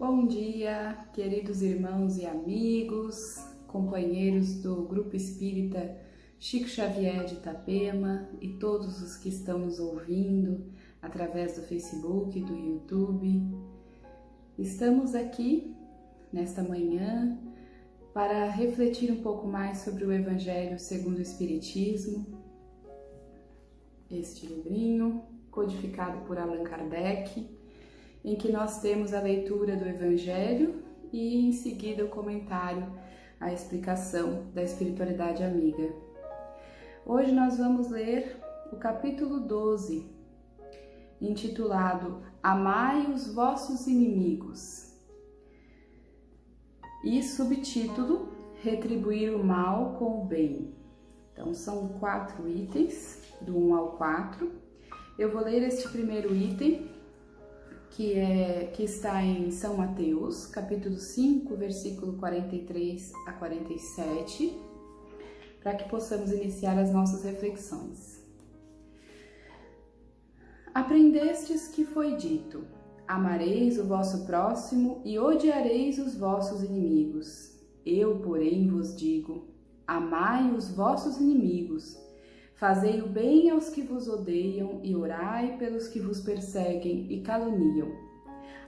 Bom dia, queridos irmãos e amigos, companheiros do Grupo Espírita Chico Xavier de Itapema e todos os que estão nos ouvindo através do Facebook e do YouTube. Estamos aqui nesta manhã para refletir um pouco mais sobre o Evangelho segundo o Espiritismo, este livrinho codificado por Allan Kardec, em que nós temos a leitura do Evangelho e em seguida o comentário, a explicação da espiritualidade amiga. Hoje nós vamos ler o capítulo 12, intitulado Amai os vossos inimigos, e subtítulo Retribuir o mal com o bem. Então são 4 itens, do 1 ao 4. Eu vou ler este primeiro item, que está em São Mateus, capítulo 5, versículo 43 a 47, para que possamos iniciar as nossas reflexões. Aprendestes que foi dito: amareis o vosso próximo e odiareis os vossos inimigos. Eu, porém, vos digo: amai os vossos inimigos, fazei o bem aos que vos odeiam e orai pelos que vos perseguem e caluniam,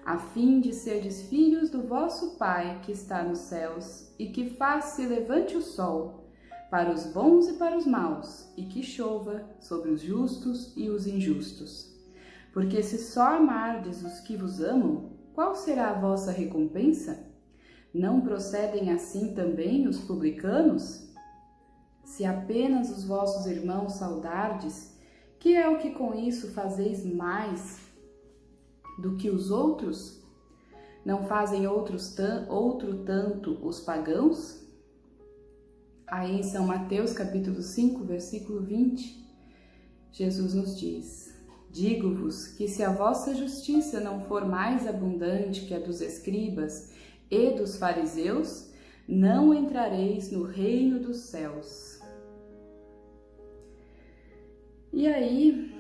a fim de serdes filhos do vosso Pai que está nos céus e que faz se levante o sol para os bons e para os maus e que chova sobre os justos e os injustos. Porque se só amardes os que vos amam, qual será a vossa recompensa? Não procedem assim também os publicanos? Se apenas os vossos irmãos saudardes, que é o que com isso fazeis mais do que os outros? Não fazem outro tanto os pagãos? Aí em São Mateus capítulo 5, versículo 20, Jesus nos diz: digo-vos que se a vossa justiça não for mais abundante que a dos escribas e dos fariseus, não entrareis no reino dos céus. E aí,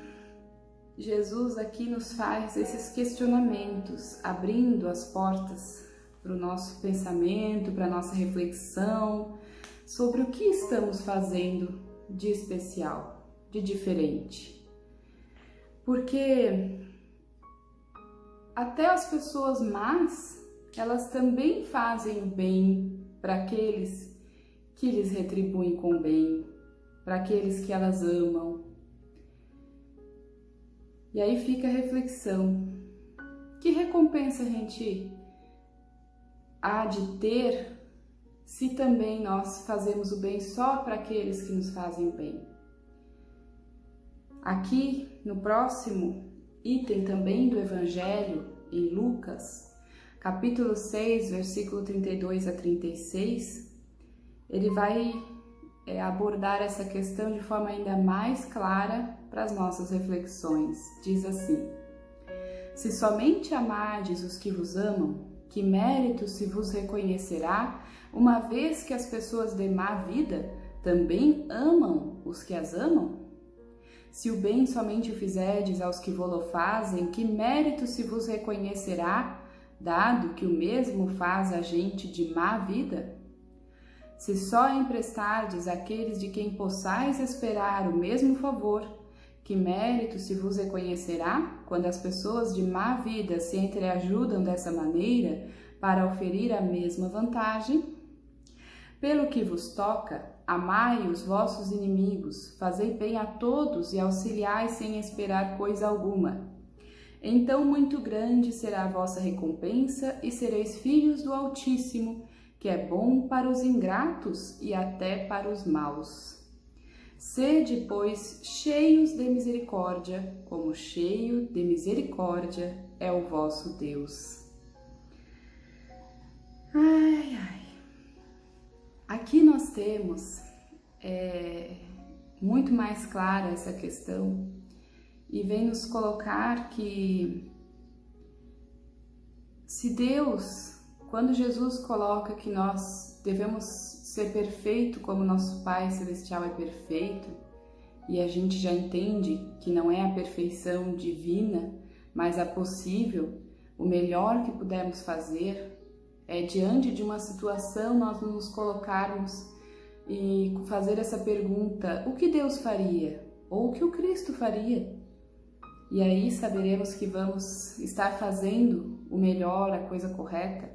Jesus aqui nos faz esses questionamentos, abrindo as portas para o nosso pensamento, para a nossa reflexão sobre o que estamos fazendo de especial, de diferente. Porque até as pessoas más, elas também fazem o bem para aqueles que lhes retribuem com bem, para aqueles que elas amam. E aí fica a reflexão: que recompensa a gente há de ter se também nós fazemos o bem só para aqueles que nos fazem o bem? Aqui no próximo item também do Evangelho, em Lucas, capítulo 6, versículo 32 a 36, ele vai abordar essa questão de forma ainda mais clara para as nossas reflexões. Diz assim: se somente amardes os que vos amam, que mérito se vos reconhecerá, uma vez que as pessoas de má vida também amam os que as amam? Se o bem somente o fizerdes aos que vo-lo fazem, que mérito se vos reconhecerá, dado que o mesmo faz a gente de má vida? Se só emprestardes àqueles de quem possais esperar o mesmo favor, que mérito se vos reconhecerá quando as pessoas de má vida se entreajudam dessa maneira para oferir a mesma vantagem? Pelo que vos toca, amai os vossos inimigos, fazei bem a todos e auxiliai sem esperar coisa alguma. Então muito grande será a vossa recompensa e sereis filhos do Altíssimo, que é bom para os ingratos e até para os maus. Sede, pois, cheios de misericórdia, como cheio de misericórdia é o vosso Deus. Ai, ai. Aqui nós temos muito mais clara essa questão e vem nos colocar que se Deus, quando Jesus coloca que nós devemos ser perfeito como nosso Pai Celestial é perfeito, e a gente já entende que não é a perfeição divina, mas a possível, O melhor que pudermos fazer é, diante de uma situação, nós nos colocarmos e fazer essa pergunta: o que Deus faria? Ou o que o Cristo faria? E aí saberemos que vamos estar fazendo o melhor, a coisa correta.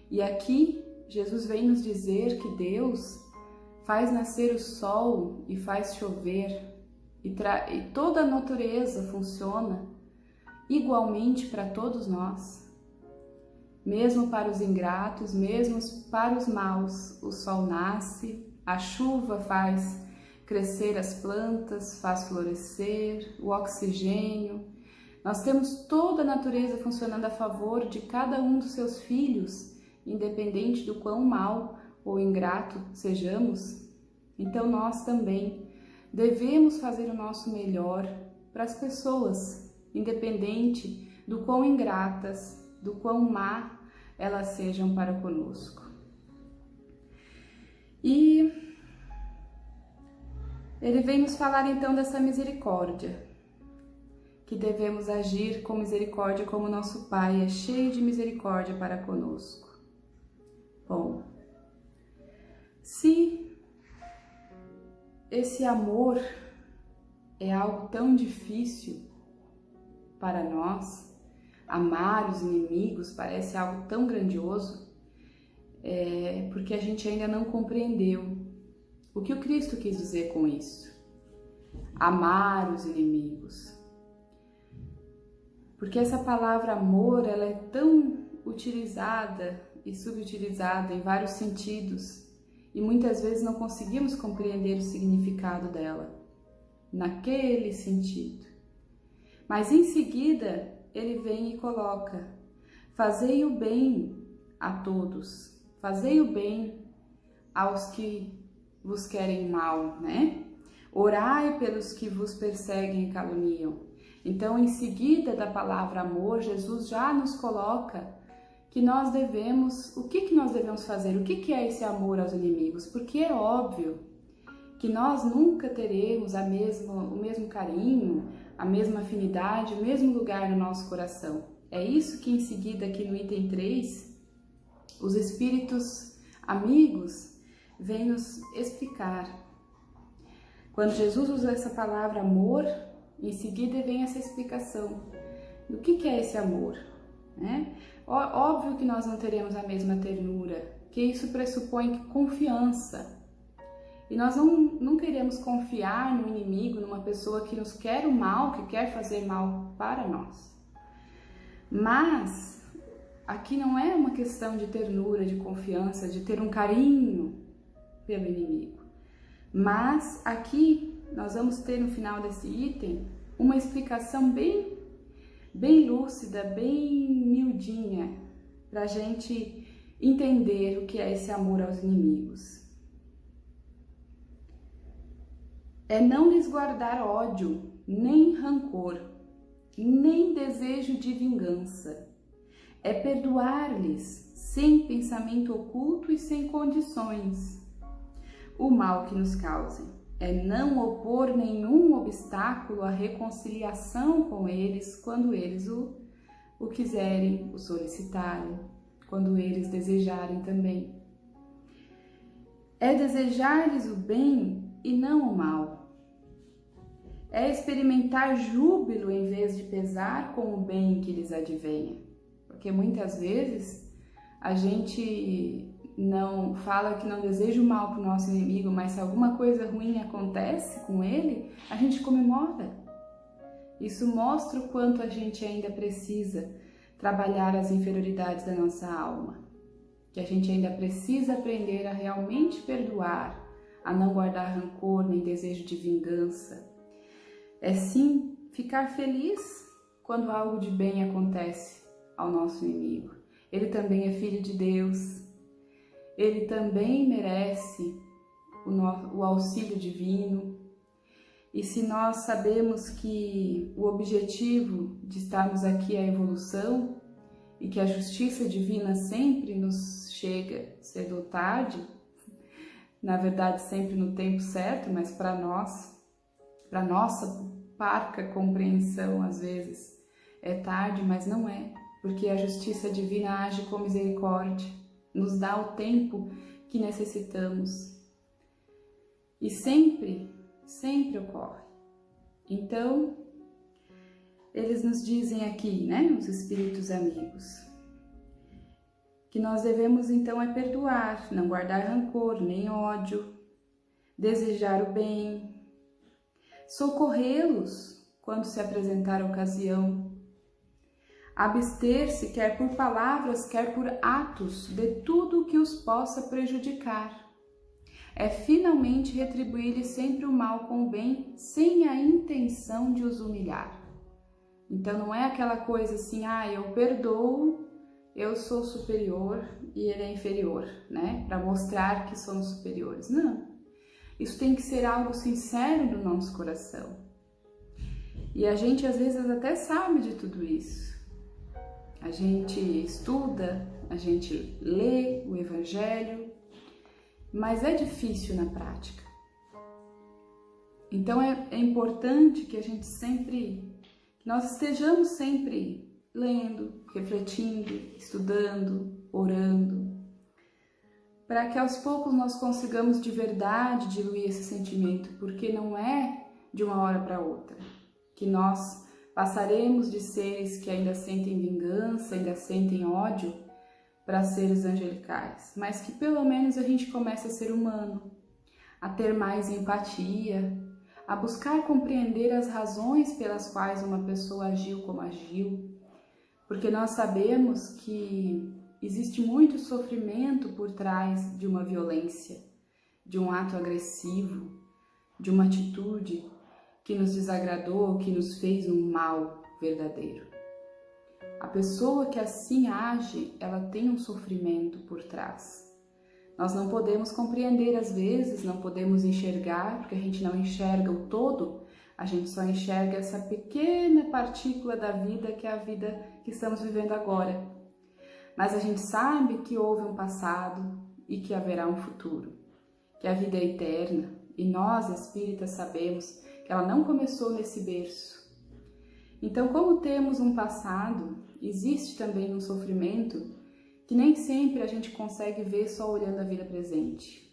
E aqui Jesus vem nos dizer que Deus faz nascer o sol e faz chover, e toda a natureza funciona igualmente para todos nós. Mesmo para os ingratos, mesmo para os maus, o sol nasce, a chuva faz crescer as plantas, faz florescer, o oxigênio. Nós temos toda a natureza funcionando a favor de cada um dos seus filhos, independente do quão mau ou ingrato sejamos. Então nós também devemos fazer o nosso melhor para as pessoas, independente do quão ingratas, do quão má elas sejam para conosco. E ele vem nos falar então dessa misericórdia, que devemos agir com misericórdia como nosso Pai é cheio de misericórdia para conosco. Bom, se esse amor é algo tão difícil para nós, amar os inimigos parece algo tão grandioso, porque a gente ainda não compreendeu o que o Cristo quis dizer com isso. Amar os inimigos. Porque essa palavra amor, ela é tão utilizada e subutilizada em vários sentidos, e muitas vezes não conseguimos compreender o significado dela naquele sentido. Mas em seguida ele vem e coloca: fazei o bem a todos, fazei o bem aos que vos querem mal, né? Orai pelos que vos perseguem e caluniam. Então, em seguida da palavra amor, Jesus já nos coloca que nós devemos, o que nós devemos fazer? O que é esse amor aos inimigos? Porque é óbvio que nós nunca teremos o mesmo carinho, a mesma afinidade, o mesmo lugar no nosso coração. É isso que em seguida, aqui no item 3, os espíritos amigos vêm nos explicar. Quando Jesus usa essa palavra amor, em seguida vem essa explicação do que é esse amor, né? Óbvio que nós não teremos a mesma ternura, que isso pressupõe confiança. E nós não queremos confiar no inimigo, numa pessoa que nos quer o mal, que quer fazer mal para nós. Mas aqui não é uma questão de ternura, de confiança, de ter um carinho pelo inimigo. Mas aqui nós vamos ter no final desse item uma explicação bem lúcida, bem miudinha, para a gente entender o que é esse amor aos inimigos. É não lhes guardar ódio, nem rancor, nem desejo de vingança. É perdoar-lhes sem pensamento oculto e sem condições o mal que nos causem. É não opor nenhum obstáculo à reconciliação com eles quando eles o quiserem, o solicitarem, quando eles desejarem também. É desejar-lhes o bem e não o mal. É experimentar júbilo em vez de pesar com o bem que lhes advenha. Porque muitas vezes a gente não fala que não deseja o mal para o nosso inimigo, mas se alguma coisa ruim acontece com ele, a gente comemora. Isso mostra o quanto a gente ainda precisa trabalhar as inferioridades da nossa alma. Que a gente ainda precisa aprender a realmente perdoar, a não guardar rancor nem desejo de vingança. É sim ficar feliz quando algo de bem acontece ao nosso inimigo. Ele também é filho de Deus, ele também merece o auxílio divino. E se nós sabemos que o objetivo de estarmos aqui é a evolução e que a justiça divina sempre nos chega cedo ou tarde, na verdade sempre no tempo certo, mas para nossa parca compreensão às vezes é tarde, mas não é. porque a justiça divina age com misericórdia, nos dá o tempo que necessitamos. E sempre ocorre. Então, eles nos dizem aqui, né, os espíritos amigos, que nós devemos então é perdoar, não guardar rancor nem ódio, desejar o bem, socorrê-los quando se apresentar a ocasião, abster-se quer por palavras, quer por atos, de tudo que os possa prejudicar. É finalmente retribuir-lhes sempre o mal com o bem, sem a intenção de os humilhar. Então não é aquela coisa assim, eu perdoo, eu sou superior e ele é inferior, né? Para mostrar que somos superiores. Não. Isso tem que ser algo sincero do nosso coração. E a gente às vezes até sabe de tudo isso. A gente estuda, a gente lê o Evangelho, mas é difícil na prática. Então é importante que a gente nós estejamos sempre lendo, refletindo, estudando, orando, para que aos poucos nós consigamos de verdade diluir esse sentimento, porque não é de uma hora para outra que nós passaremos de seres que ainda sentem vingança, ainda sentem ódio, para seres angelicais, mas que pelo menos a gente comece a ser humano, a ter mais empatia, a buscar compreender as razões pelas quais uma pessoa agiu como agiu, porque nós sabemos que existe muito sofrimento por trás de uma violência, de um ato agressivo, de uma atitude que nos desagradou, que nos fez um mal verdadeiro. A pessoa que assim age, ela tem um sofrimento por trás. Nós não podemos compreender às vezes, não podemos enxergar, porque a gente não enxerga o todo, a gente só enxerga essa pequena partícula da vida que é a vida que estamos vivendo agora. Mas a gente sabe que houve um passado e que haverá um futuro, que a vida é eterna e nós, espíritas, sabemos que ela não começou nesse berço. Então, como temos um passado, existe também um sofrimento que nem sempre a gente consegue ver só olhando a vida presente.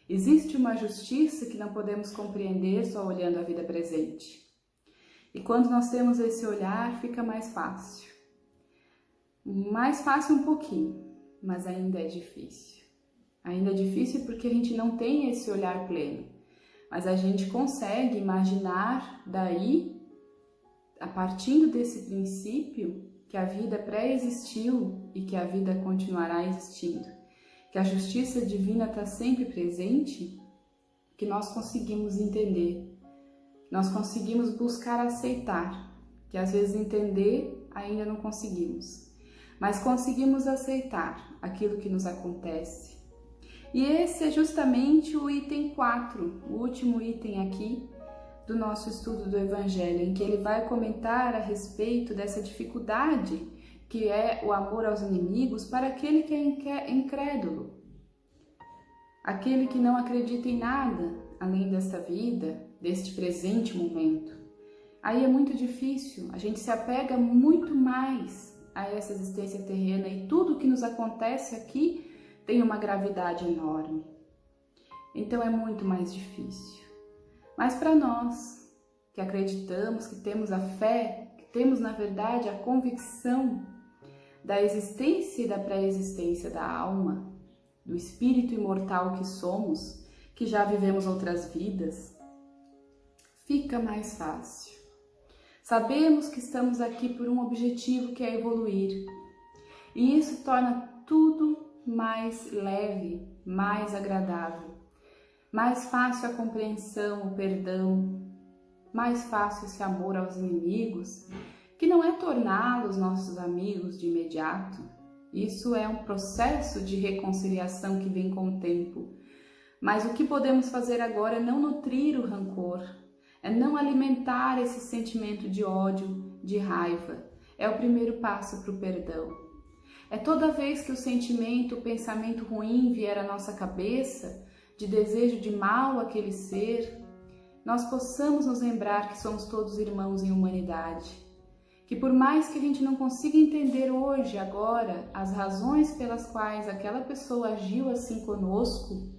Existe uma justiça que não podemos compreender só olhando a vida presente. E quando nós temos esse olhar, fica mais fácil. Mais fácil um pouquinho, mas ainda é difícil. Ainda é difícil porque a gente não tem esse olhar pleno. Mas a gente consegue imaginar daí, a partir desse princípio, que a vida pré-existiu e que a vida continuará existindo, que a justiça divina está sempre presente, que nós conseguimos entender, nós conseguimos buscar aceitar, que às vezes entender ainda não conseguimos, mas conseguimos aceitar aquilo que nos acontece. E esse é justamente o item 4, o último item aqui do nosso estudo do Evangelho, em que ele vai comentar a respeito dessa dificuldade que é o amor aos inimigos para aquele que é incrédulo, aquele que não acredita em nada além desta vida, deste presente momento. Aí é muito difícil, a gente se apega muito mais a essa existência terrena e tudo que nos acontece aqui tem uma gravidade enorme. Então é muito mais difícil. Mas para nós, que acreditamos, que temos a fé, que temos na verdade a convicção da existência e da pré-existência da alma, do espírito imortal que somos, que já vivemos outras vidas, fica mais fácil. Sabemos que estamos aqui por um objetivo que é evoluir, e isso torna tudo mais leve, mais agradável. Mais fácil a compreensão, o perdão, mais fácil esse amor aos inimigos, que não é torná-los nossos amigos de imediato. Isso é um processo de reconciliação que vem com o tempo. Mas o que podemos fazer agora é não nutrir o rancor, é não alimentar esse sentimento de ódio, de raiva. É o primeiro passo para o perdão. É toda vez que o sentimento, o pensamento ruim vier à nossa cabeça, de desejo de mal àquele ser, nós possamos nos lembrar que somos todos irmãos em humanidade, que por mais que a gente não consiga entender hoje, agora, as razões pelas quais aquela pessoa agiu assim conosco,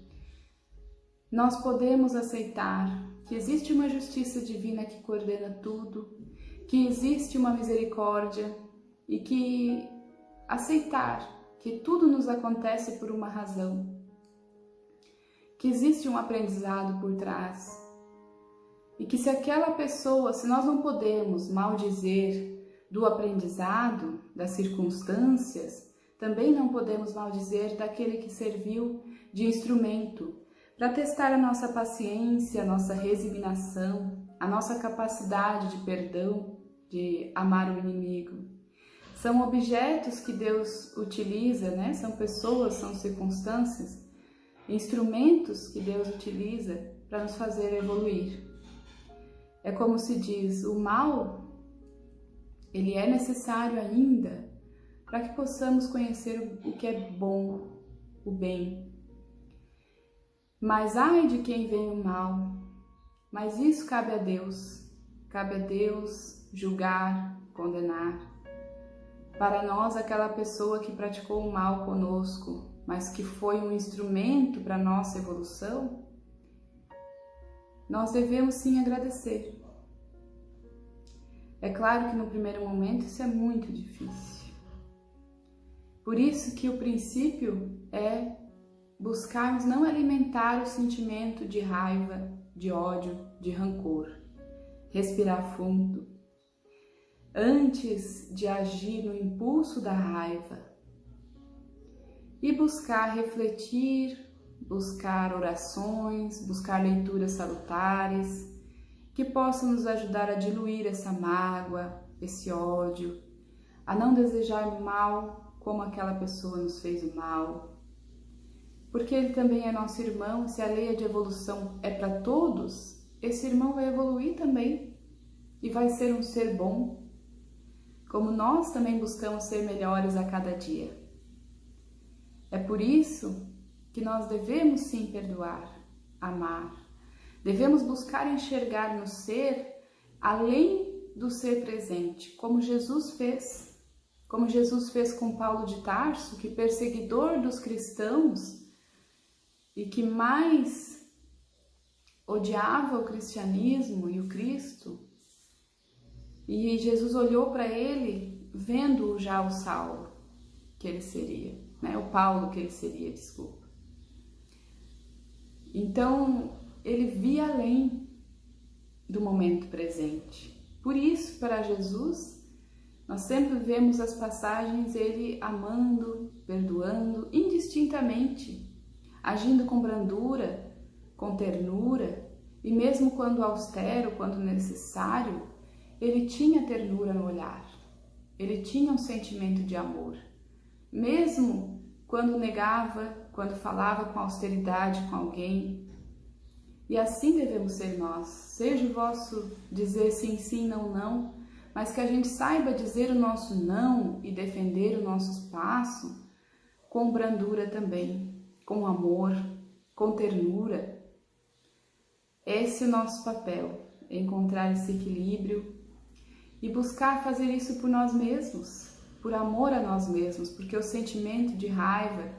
nós podemos aceitar que existe uma justiça divina que coordena tudo, que existe uma misericórdia e que aceitar que tudo nos acontece por uma razão, que existe um aprendizado por trás e que se aquela pessoa, se nós não podemos maldizer do aprendizado, das circunstâncias, também não podemos maldizer daquele que serviu de instrumento para testar a nossa paciência, a nossa resignação, a nossa capacidade de perdão, de amar o inimigo. São objetos que Deus utiliza, né? São pessoas, são circunstâncias, instrumentos que Deus utiliza para nos fazer evoluir. É como se diz, o mal, ele é necessário ainda para que possamos conhecer o que é bom, o bem. Mas ai de quem vem o mal, mas isso cabe a Deus julgar, condenar. Para nós, aquela pessoa que praticou o mal conosco, mas que foi um instrumento para a nossa evolução, nós devemos sim agradecer. É claro que no primeiro momento isso é muito difícil. Por isso que o princípio é buscarmos não alimentar o sentimento de raiva, de ódio, de rancor. Respirar fundo. Antes de agir no impulso da raiva. E buscar refletir, buscar orações, buscar leituras salutares, que possam nos ajudar a diluir essa mágoa, esse ódio, a não desejar mal como aquela pessoa nos fez o mal. Porque ele também é nosso irmão, se a lei de evolução é para todos, esse irmão vai evoluir também e vai ser um ser bom, como nós também buscamos ser melhores a cada dia. É por isso que nós devemos sim perdoar, amar. Devemos buscar enxergar no ser além do ser presente, como Jesus fez. Como Jesus fez com Paulo de Tarso, que perseguidor dos cristãos e que mais odiava o cristianismo e o Cristo. E Jesus olhou para ele, vendo já o Saulo que ele seria, né? O Paulo que ele seria, desculpa. Então, ele via além do momento presente. Por isso, para Jesus, nós sempre vemos as passagens ele amando, perdoando indistintamente, agindo com brandura, com ternura, e mesmo quando austero, quando necessário, ele tinha ternura no olhar, ele tinha um sentimento de amor. Mesmo quando negava, quando falava com austeridade com alguém. E assim devemos ser nós, seja o vosso dizer sim, sim, não, não, mas que a gente saiba dizer o nosso não e defender o nosso espaço com brandura também, com amor, com ternura. Esse é o nosso papel, encontrar esse equilíbrio e buscar fazer isso por nós mesmos, por amor a nós mesmos, porque o sentimento de raiva,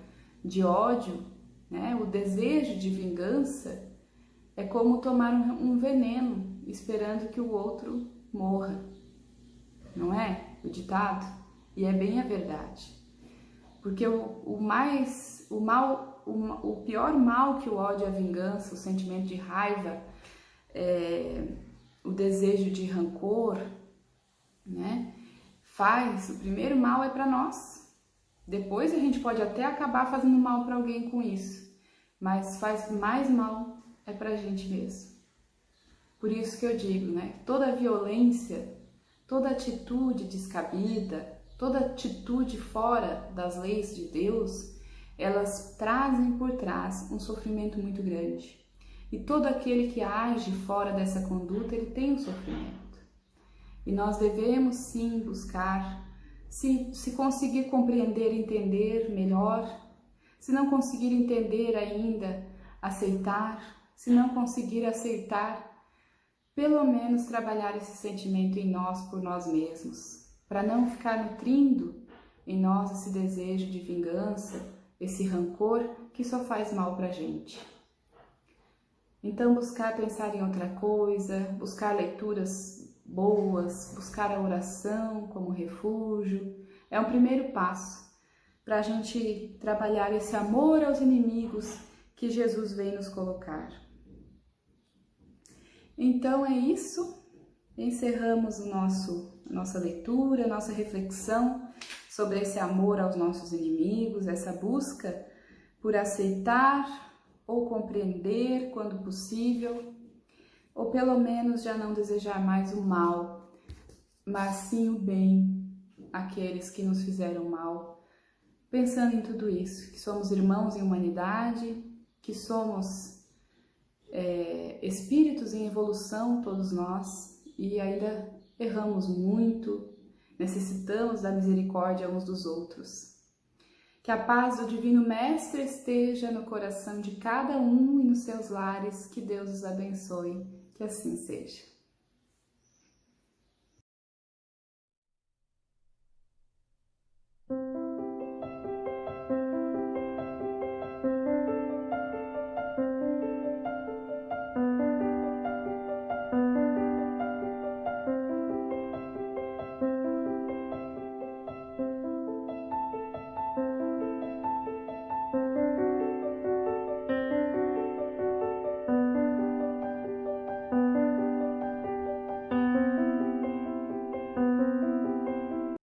de ódio, né, o desejo de vingança é como tomar um veneno esperando que o outro morra, não é? O ditado? E é bem a verdade. Porque o pior mal que o ódio é a vingança, o sentimento de raiva, o desejo de rancor, né? O primeiro mal é para nós. Depois a gente pode até acabar fazendo mal para alguém com isso, mas faz mais mal é para a gente mesmo. Por isso que eu digo, né? Toda violência, toda atitude descabida, toda atitude fora das leis de Deus, elas trazem por trás um sofrimento muito grande. E todo aquele que age fora dessa conduta, ele tem um sofrimento. E nós devemos sim buscar, se conseguir compreender, entender melhor, se não conseguir entender ainda, aceitar, se não conseguir aceitar, pelo menos trabalhar esse sentimento em nós por nós mesmos. para não ficar nutrindo em nós esse desejo de vingança, esse rancor que só faz mal para a gente. Então, buscar pensar em outra coisa, buscar leituras boas, buscar a oração como refúgio, é um primeiro passo para a gente trabalhar esse amor aos inimigos que Jesus vem nos colocar. Então é isso, encerramos a nossa leitura, a nossa reflexão sobre esse amor aos nossos inimigos, essa busca por aceitar ou compreender quando possível, ou pelo menos já não desejar mais o mal, mas sim o bem àqueles que nos fizeram mal. Pensando em tudo isso, que somos irmãos em humanidade, que somos espíritos em evolução, todos nós, e ainda erramos muito, necessitamos da misericórdia uns dos outros. Que a paz do Divino Mestre esteja no coração de cada um e nos seus lares, que Deus os abençoe, que assim seja.